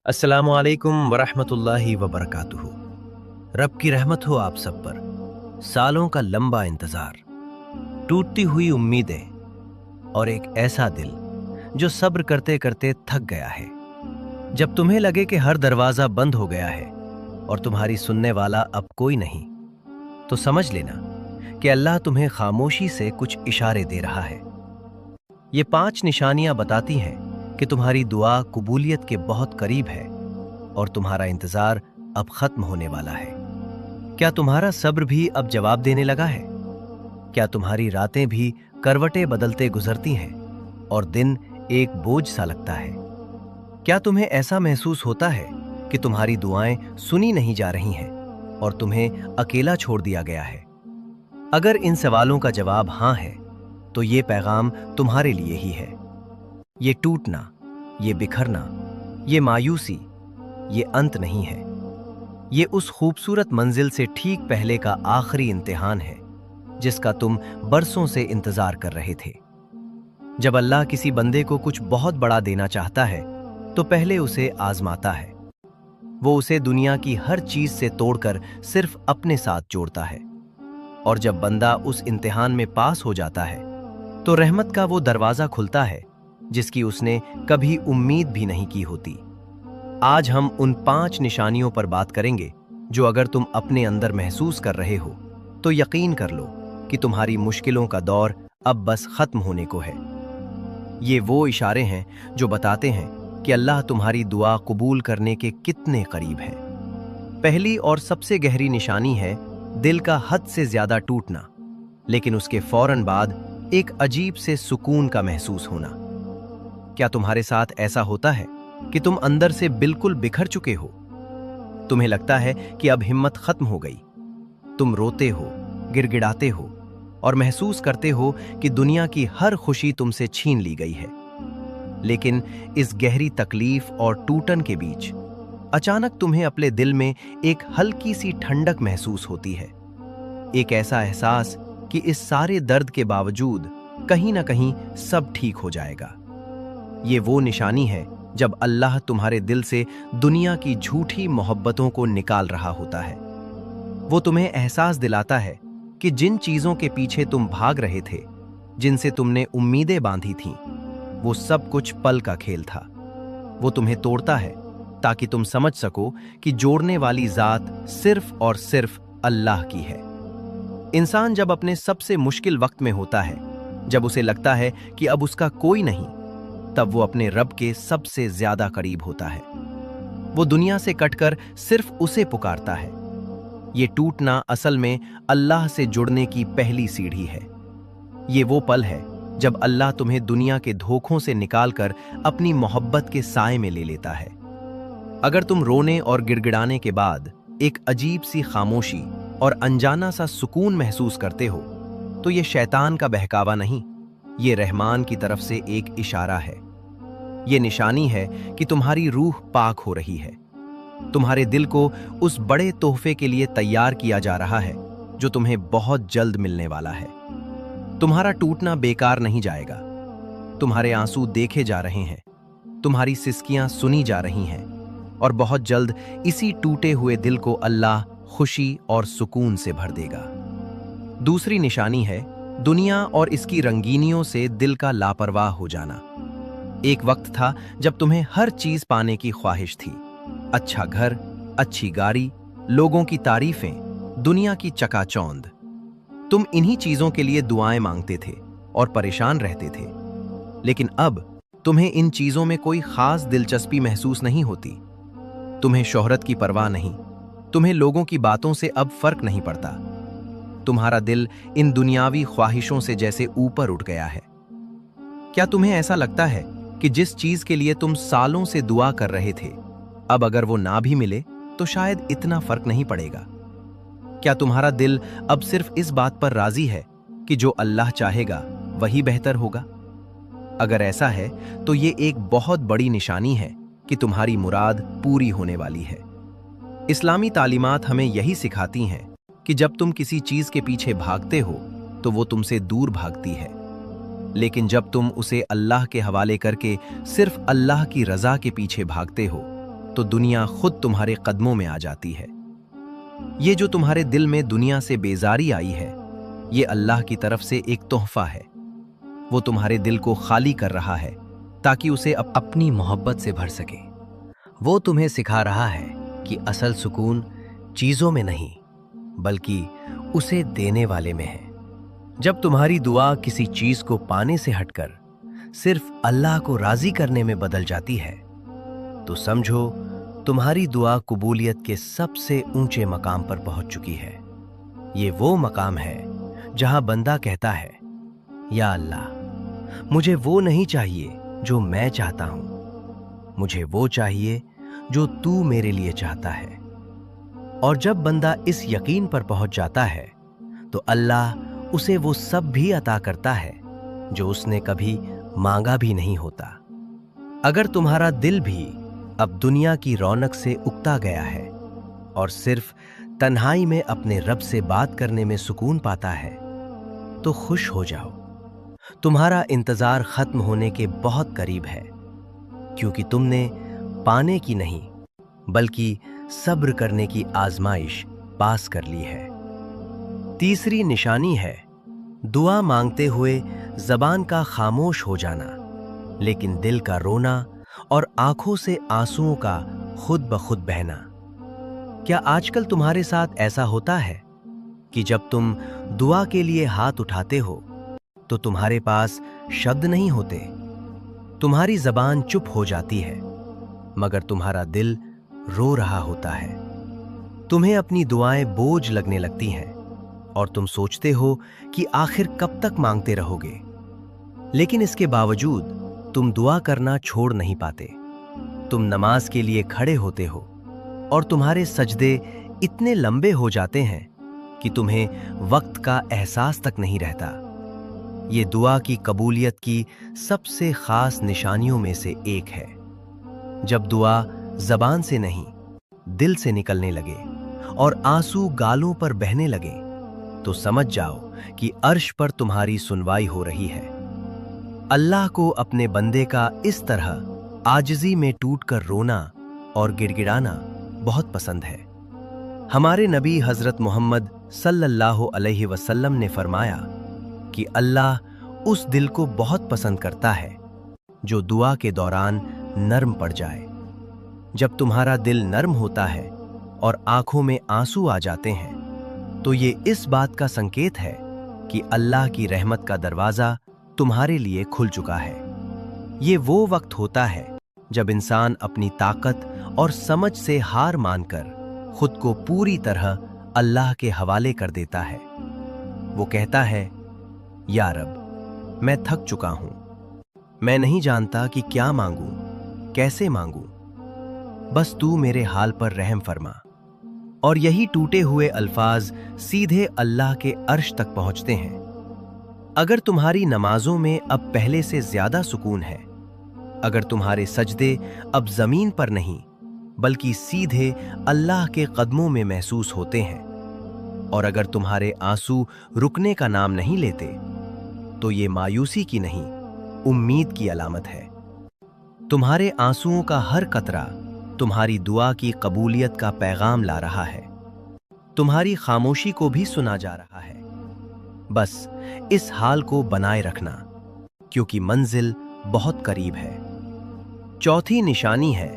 अस्सलामु अलैकुम वरहमतुल्लाहि वबरकातुहू। रब की रहमत हो आप सब पर। सालों का लंबा इंतजार, टूटती हुई उम्मीदें और एक ऐसा दिल जो सब्र करते करते थक गया है। जब तुम्हें लगे कि हर दरवाजा बंद हो गया है और तुम्हारी सुनने वाला अब कोई नहीं, तो समझ लेना कि अल्लाह तुम्हें खामोशी से कुछ इशारे दे रहा है। ये 5 निशानियां बताती हैं कि तुम्हारी दुआ कबूलियत के बहुत करीब है और तुम्हारा इंतजार अब खत्म होने वाला है। क्या तुम्हारा सब्र भी अब जवाब देने लगा है? क्या तुम्हारी रातें भी करवटें बदलते गुजरती हैं और दिन एक बोझ सा लगता है? क्या तुम्हें ऐसा महसूस होता है कि तुम्हारी दुआएं सुनी नहीं जा रही हैं और तुम्हें अकेला छोड़ दिया गया है? अगर इन सवालों का जवाब हां है, तो ये पैगाम तुम्हारे लिए ही है। ये टूटना, ये बिखरना, ये मायूसी, ये अंत नहीं है। ये उस खूबसूरत मंजिल से ठीक पहले का आखिरी इम्तिहान है जिसका तुम बरसों से इंतजार कर रहे थे। जब अल्लाह किसी बंदे को कुछ बहुत बड़ा देना चाहता है, तो पहले उसे आजमाता है। वो उसे दुनिया की हर चीज से तोड़कर सिर्फ अपने साथ जोड़ता है। और जब बंदा उस इम्तिहान में पास हो जाता है, तो रहमत का वो दरवाजा खुलता है जिसकी उसने कभी उम्मीद भी नहीं की होती। आज हम उन 5 निशानियों पर बात करेंगे जो अगर तुम अपने अंदर महसूस कर रहे हो, तो यकीन कर लो कि तुम्हारी मुश्किलों का दौर अब बस खत्म होने को है। ये वो इशारे हैं जो बताते हैं कि अल्लाह तुम्हारी दुआ कबूल करने के कितने करीब है। पहली और सबसे गहरी निशानी है दिल का हद से ज्यादा टूटना, लेकिन उसके फौरन बाद एक अजीब से सुकून का महसूस होना। क्या तुम्हारे साथ ऐसा होता है कि तुम अंदर से बिल्कुल बिखर चुके हो? तुम्हें लगता है कि अब हिम्मत खत्म हो गई। तुम रोते हो, गिड़गिड़ाते हो और महसूस करते हो कि दुनिया की हर खुशी तुमसे छीन ली गई है। लेकिन इस गहरी तकलीफ और टूटन के बीच अचानक तुम्हें अपने दिल में एक हल्की सी ठंडक महसूस होती है। एक ऐसा एहसास कि इस सारे दर्द के बावजूद कहीं ना कहीं सब ठीक हो जाएगा। ये वो निशानी है जब अल्लाह तुम्हारे दिल से दुनिया की झूठी मोहब्बतों को निकाल रहा होता है। वो तुम्हें एहसास दिलाता है कि जिन चीजों के पीछे तुम भाग रहे थे, जिनसे तुमने उम्मीदें बांधी थीं, वो सब कुछ पल का खेल था। वो तुम्हें तोड़ता है ताकि तुम समझ सको कि जोड़ने वाली जात सिर्फ और सिर्फ अल्लाह की है। इंसान जब अपने सबसे मुश्किल वक्त में होता है, जब उसे लगता है कि अब उसका कोई नहीं, तब वो अपने रब के सबसे ज्यादा करीब होता है। वो दुनिया से कटकर सिर्फ उसे पुकारता है। ये टूटना असल में अल्लाह से जुड़ने की पहली सीढ़ी है। ये वो पल है जब अल्लाह तुम्हें दुनिया के धोखों से निकालकर अपनी मोहब्बत के साए में ले लेता है। अगर तुम रोने और गिड़गिड़ाने के बाद एक अजीब सी खामोशी और अनजाना सा सुकून महसूस करते हो, तो ये शैतान का बहकावा नहीं, ये रहमान की तरफ से एक इशारा है। ये निशानी है कि तुम्हारी रूह पाक हो रही है। तुम्हारे दिल को उस बड़े तोहफे के लिए तैयार किया जा रहा है जो तुम्हें बहुत जल्द मिलने वाला है। तुम्हारा टूटना बेकार नहीं जाएगा। तुम्हारे आंसू देखे जा रहे हैं, तुम्हारी सिसकियां सुनी जा रही हैं और बहुत जल्द इसी टूटे हुए दिल को अल्लाह खुशी और सुकून से भर देगा। दूसरी निशानी है दुनिया और इसकी रंगीनियों से दिल का लापरवाह हो जाना। एक वक्त था जब तुम्हें हर चीज पाने की ख्वाहिश थी। अच्छा घर, अच्छी गाड़ी, लोगों की तारीफें, दुनिया की चकाचौंध। तुम इन्हीं चीजों के लिए दुआएं मांगते थे और परेशान रहते थे। लेकिन अब तुम्हें इन चीजों में कोई खास दिलचस्पी महसूस नहीं होती। तुम्हें शोहरत की परवाह नहीं, तुम्हें लोगों की बातों से अब फर्क नहीं पड़ता। तुम्हारा दिल इन दुनियावी ख्वाहिशों से जैसे ऊपर उठ गया है। क्या तुम्हें ऐसा लगता है कि जिस चीज के लिए तुम सालों से दुआ कर रहे थे, अब अगर वो ना भी मिले तो शायद इतना फर्क नहीं पड़ेगा? क्या तुम्हारा दिल अब सिर्फ इस बात पर राजी है कि जो अल्लाह चाहेगा वही बेहतर होगा? अगर ऐसा है तो ये एक बहुत बड़ी निशानी है कि तुम्हारी मुराद पूरी होने वाली है। इस्लामी तालीमात हमें यही सिखाती हैं कि जब तुम किसी चीज के पीछे भागते हो तो वो तुमसे दूर भागती है, लेकिन जब तुम उसे अल्लाह के हवाले करके सिर्फ अल्लाह की रजा के पीछे भागते हो, तो दुनिया खुद तुम्हारे कदमों में आ जाती है। ये जो तुम्हारे दिल में दुनिया से बेजारी आई है, ये अल्लाह की तरफ से एक तोहफा है। वो तुम्हारे दिल को खाली कर रहा है ताकि उसे अपनी मोहब्बत से भर सके। वो तुम्हें सिखा रहा है कि असल सुकून चीजों में नहीं, बल्कि उसे देने वाले में है। जब तुम्हारी दुआ किसी चीज को पाने से हटकर सिर्फ अल्लाह को राजी करने में बदल जाती है, तो समझो तुम्हारी दुआ कबूलियत के सबसे ऊंचे मकाम पर पहुंच चुकी है। ये वो मकाम है जहां बंदा कहता है, या अल्लाह, मुझे वो नहीं चाहिए जो मैं चाहता हूं, मुझे वो चाहिए जो तू मेरे लिए चाहता है। और जब बंदा इस यकीन पर पहुंच जाता है, तो अल्लाह उसे वो सब भी अता करता है जो उसने कभी मांगा भी नहीं होता। अगर तुम्हारा दिल भी अब दुनिया की रौनक से उकता गया है और सिर्फ तन्हाई में अपने रब से बात करने में सुकून पाता है, तो खुश हो जाओ। तुम्हारा इंतजार खत्म होने के बहुत करीब है, क्योंकि तुमने पाने की नहीं बल्कि सब्र करने की आजमाइश पास कर ली है। तीसरी निशानी है दुआ मांगते हुए जबान का खामोश हो जाना, लेकिन दिल का रोना और आंखों से आंसुओं का खुद ब खुद बहना। क्या आजकल तुम्हारे साथ ऐसा होता है कि जब तुम दुआ के लिए हाथ उठाते हो तो तुम्हारे पास शब्द नहीं होते, तुम्हारी जबान चुप हो जाती है, मगर तुम्हारा दिल रो रहा होता है। तुम्हें अपनी दुआएं बोझ लगने लगती हैं और तुम सोचते हो कि आखिर कब तक मांगते रहोगे। लेकिन इसके बावजूद तुम दुआ करना छोड़ नहीं पाते। तुम नमाज के लिए खड़े होते हो और तुम्हारे सजदे इतने लंबे हो जाते हैं कि तुम्हें वक्त का एहसास तक नहीं रहता। ये दुआ की कबूलियत की सबसे खास निशानियों में से एक है। जब दुआ जबान से नहीं, दिल से निकलने लगे और आंसू गालों पर बहने लगे, तो समझ जाओ कि अर्श पर तुम्हारी सुनवाई हो रही है। अल्लाह को अपने बंदे का इस तरह आजिज़ी में टूटकर रोना और गिड़गिड़ाना बहुत पसंद है। हमारे नबी हजरत मोहम्मद सल्लल्लाहु अलैहि वसल्लम ने फरमाया कि अल्लाह उस दिल को बहुत पसंद करता है जो दुआ के दौरान नर्म पड़ जाए। जब तुम्हारा दिल नर्म होता है और आंखों में आंसू आ जाते हैं, तो ये इस बात का संकेत है कि अल्लाह की रहमत का दरवाजा तुम्हारे लिए खुल चुका है। ये वो वक्त होता है जब इंसान अपनी ताकत और समझ से हार मानकर खुद को पूरी तरह अल्लाह के हवाले कर देता है। वो कहता है, या रब, मैं थक चुका हूं, मैं नहीं जानता कि क्या मांगूं, कैसे मांगूं, बस तू मेरे हाल पर रहम फरमा। और यही टूटे हुए अल्फाज सीधे अल्लाह के अर्श तक पहुंचते हैं। अगर तुम्हारी नमाजों में अब पहले से ज्यादा सुकून है, अगर तुम्हारे सजदे अब जमीन पर नहीं बल्कि सीधे अल्लाह के कदमों में महसूस होते हैं, और अगर तुम्हारे आंसू रुकने का नाम नहीं लेते, तो ये मायूसी की नहीं, उम्मीद की अलामत है। तुम्हारे आंसुओं का हर कतरा तुम्हारी दुआ की कबूलियत का पैगाम ला रहा है। तुम्हारी खामोशी को भी सुना जा रहा है। बस इस हाल को बनाए रखना, क्योंकि मंजिल बहुत करीब है। चौथी निशानी है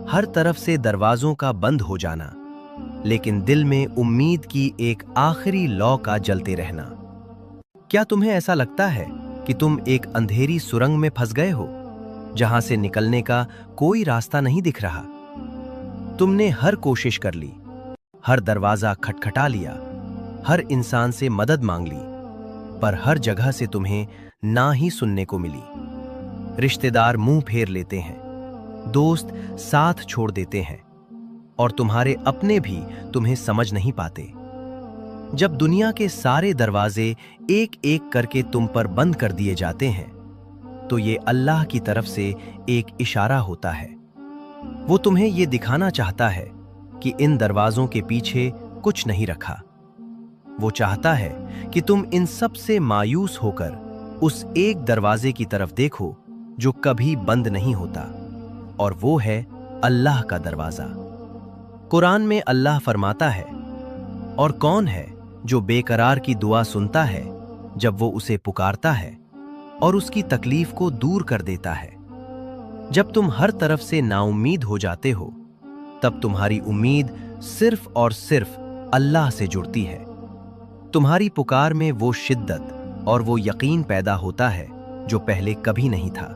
हर तरफ से दरवाजों का बंद हो जाना, लेकिन दिल में उम्मीद की एक आखिरी लौ का जलते रहना। क्या तुम्हें ऐसा लगता है कि तुम एक अंधेरी सुरंग में फंस गए हो, जहां से निकलने का कोई रास्ता नहीं दिख रहा? तुमने हर कोशिश कर ली, हर दरवाजा खटखटा लिया, हर इंसान से मदद मांग ली, पर हर जगह से तुम्हें ना ही सुनने को मिली। रिश्तेदार मुंह फेर लेते हैं, दोस्त साथ छोड़ देते हैं, और तुम्हारे अपने भी तुम्हें समझ नहीं पाते। जब दुनिया के सारे दरवाजे एक एक करके तुम पर बंद कर दिए जाते हैं, तो ये अल्लाह की तरफ से एक इशारा होता है। वो तुम्हें ये दिखाना चाहता है कि इन दरवाजों के पीछे कुछ नहीं रखा। वो चाहता है कि तुम इन सब से मायूस होकर उस एक दरवाजे की तरफ देखो जो कभी बंद नहीं होता, और वो है अल्लाह का दरवाज़ा। कुरान में अल्लाह फरमाता है, और कौन है जो बेकरार की दुआ सुनता है जब वो उसे पुकारता है और उसकी तकलीफ को दूर कर देता है। जब तुम हर तरफ से नाउम्मीद हो जाते हो, तब तुम्हारी उम्मीद सिर्फ और सिर्फ अल्लाह से जुड़ती है। तुम्हारी पुकार में वो शिद्दत और वो यकीन पैदा होता है जो पहले कभी नहीं था।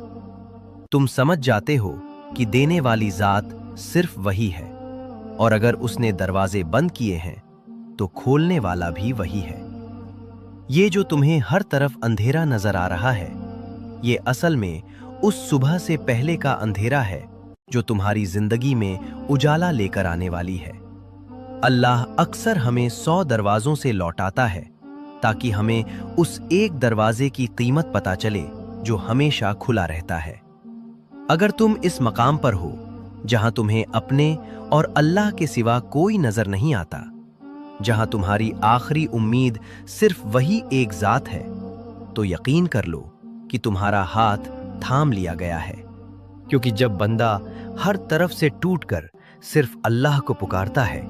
तुम समझ जाते हो कि देने वाली ज़ात सिर्फ वही है, और अगर उसने दरवाजे बंद किए हैं तो खोलने वाला भी वही है। ये जो तुम्हें हर तरफ अंधेरा नजर आ रहा है, ये असल में उस सुबह से पहले का अंधेरा है जो तुम्हारी जिंदगी में उजाला लेकर आने वाली है। अल्लाह अक्सर हमें 100 दरवाजों से लौटाता है ताकि हमें उस एक दरवाजे की कीमत पता चले जो हमेशा खुला रहता है। अगर तुम इस मकाम पर हो जहां तुम्हें अपने और अल्लाह के सिवा कोई नजर नहीं आता, जहां तुम्हारी आखिरी उम्मीद सिर्फ वही एक ज़ात है, तो यकीन कर लो कि तुम्हारा हाथ थाम लिया गया है। क्योंकि जब बंदा हर तरफ से टूटकर सिर्फ अल्लाह को पुकारता है,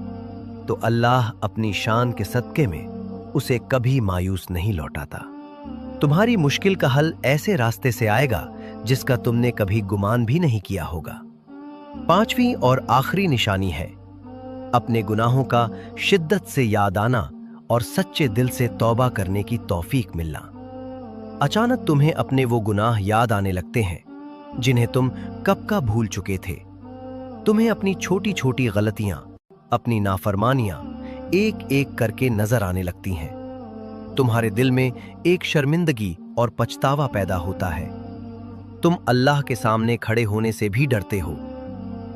तो अल्लाह अपनी शान के सदके में उसे कभी मायूस नहीं लौटाता। तुम्हारी मुश्किल का हल ऐसे रास्ते से आएगा जिसका तुमने कभी गुमान भी नहीं किया होगा। 5वीं और आखिरी निशानी है अपने गुनाहों का शिद्दत से याद आना और सच्चे दिल से तौबा करने की तौफीक मिलना। अचानक तुम्हें अपने वो गुनाह याद आने लगते हैं जिन्हें तुम कब का भूल चुके थे। तुम्हें अपनी छोटी छोटी गलतियां, अपनी नाफरमानियां एक एक करके नजर आने लगती हैं। तुम्हारे दिल में एक शर्मिंदगी और पछतावा पैदा होता है। तुम अल्लाह के सामने खड़े होने से भी डरते हो।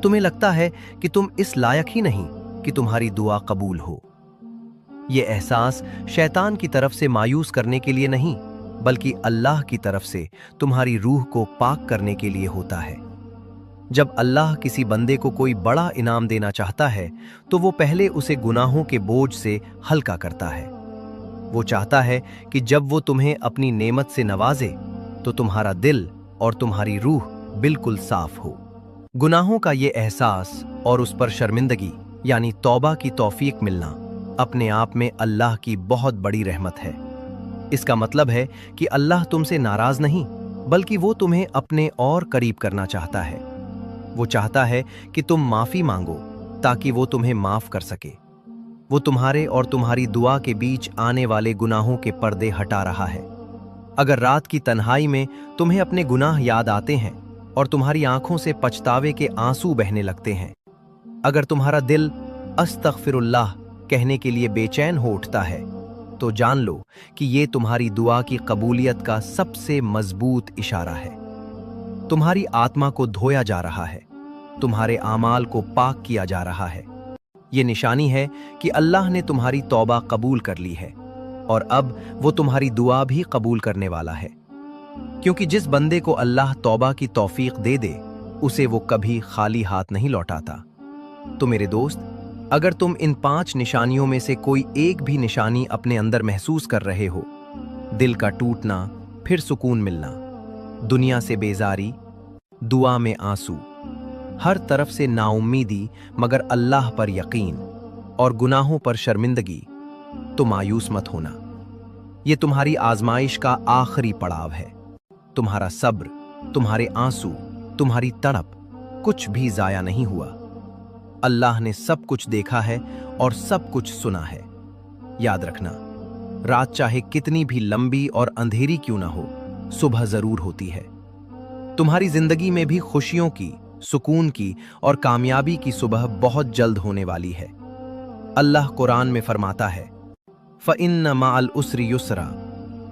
तुम्हें लगता है कि तुम इस लायक ही नहीं कि तुम्हारी दुआ कबूल हो। यह एहसास शैतान की तरफ से मायूस करने के लिए नहीं, बल्कि अल्लाह की तरफ से तुम्हारी रूह को पाक करने के लिए होता है। जब अल्लाह किसी बंदे को कोई बड़ा इनाम देना चाहता है, तो वो पहले उसे गुनाहों के बोझ से हल्का करता है। वो चाहता है कि जब वो तुम्हें अपनी नेमत से नवाजे, तो तुम्हारा दिल और तुम्हारी रूह बिल्कुल साफ हो। गुनाहों का ये एहसास और उस पर शर्मिंदगी यानी तौबा की तौफीक मिलना अपने आप में अल्लाह की बहुत बड़ी रहमत है। इसका मतलब है कि अल्लाह तुमसे नाराज नहीं, बल्कि वो तुम्हें अपने और करीब करना चाहता है। वो चाहता है कि तुम माफी मांगो ताकि वो तुम्हें माफ कर सके। वो तुम्हारे और तुम्हारी दुआ के बीच आने वाले गुनाहों के पर्दे हटा रहा है। अगर रात की तन्हाई में तुम्हें अपने गुनाह याद आते हैं और तुम्हारी आंखों से पछतावे के आंसू बहने लगते हैं, अगर तुम्हारा दिल अस्तगफिरुल्लाह कहने के लिए बेचैन हो उठता है, तो जान लो कि ये तुम्हारी दुआ की कबूलियत का सबसे मजबूत इशारा है। तुम्हारी आत्मा को धोया जा रहा है, तुम्हारे आमाल को पाक किया जा रहा है। ये निशानी है कि अल्लाह ने तुम्हारी तौबा कबूल कर ली है और अब वो तुम्हारी दुआ भी कबूल करने वाला है। क्योंकि जिस बंदे को अल्लाह तौबा की तौफीक दे दे, उसे वो कभी खाली हाथ नहीं लौटाता। तो मेरे दोस्त, अगर तुम इन 5 निशानियों में से कोई एक भी निशानी अपने अंदर महसूस कर रहे हो, दिल का टूटना फिर सुकून मिलना, दुनिया से बेजारी, दुआ में आंसू, हर तरफ से नाउम्मीदी मगर अल्लाह पर यकीन और गुनाहों पर शर्मिंदगी, तो मायूस मत होना। ये तुम्हारी आजमाइश का आखिरी पड़ाव है। तुम्हारा सब्र, तुम्हारे आंसू, तुम्हारी तड़प कुछ भी जाया नहीं हुआ। अल्लाह ने सब कुछ देखा है और सब कुछ सुना है। याद रखना, रात चाहे कितनी भी लंबी और अंधेरी क्यों ना हो, सुबह जरूर होती है। तुम्हारी जिंदगी में भी खुशियों की, सुकून की और कामयाबी की सुबह बहुत जल्द होने वाली है। अल्लाह कुरान में फरमाता है, फ़इन्न मअल उसरि युसरा,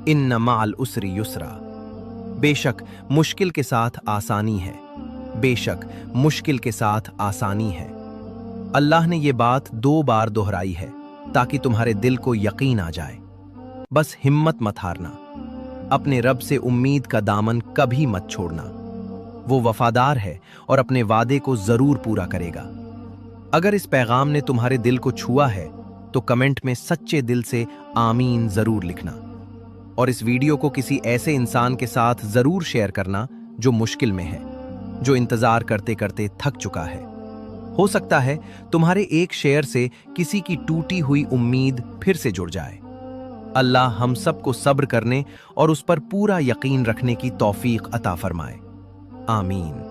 इन्न मअल उसरि युसरा। बेशक मुश्किल के साथ आसानी है, बेशक मुश्किल के साथ आसानी है। अल्लाह ने ये बात 2 बार दोहराई है ताकि तुम्हारे दिल को यकीन आ जाए। बस हिम्मत मत हारना, अपने रब से उम्मीद का दामन कभी मत छोड़ना। वो वफादार है और अपने वादे को जरूर पूरा करेगा। अगर इस पैगाम ने तुम्हारे दिल को छुआ है तो कमेंट में सच्चे दिल से आमीन जरूर लिखना, और इस वीडियो को किसी ऐसे इंसान के साथ जरूर शेयर करना जो मुश्किल में है, जो इंतजार करते करते थक चुका है। ہو سکتا ہے تمہارے ایک شیئر سے کسی کی ٹوٹی ہوئی امید پھر سے جڑ جائے۔ اللہ ہم سب کو صبر کرنے اور اس پر پورا یقین رکھنے کی توفیق عطا فرمائے۔ آمین۔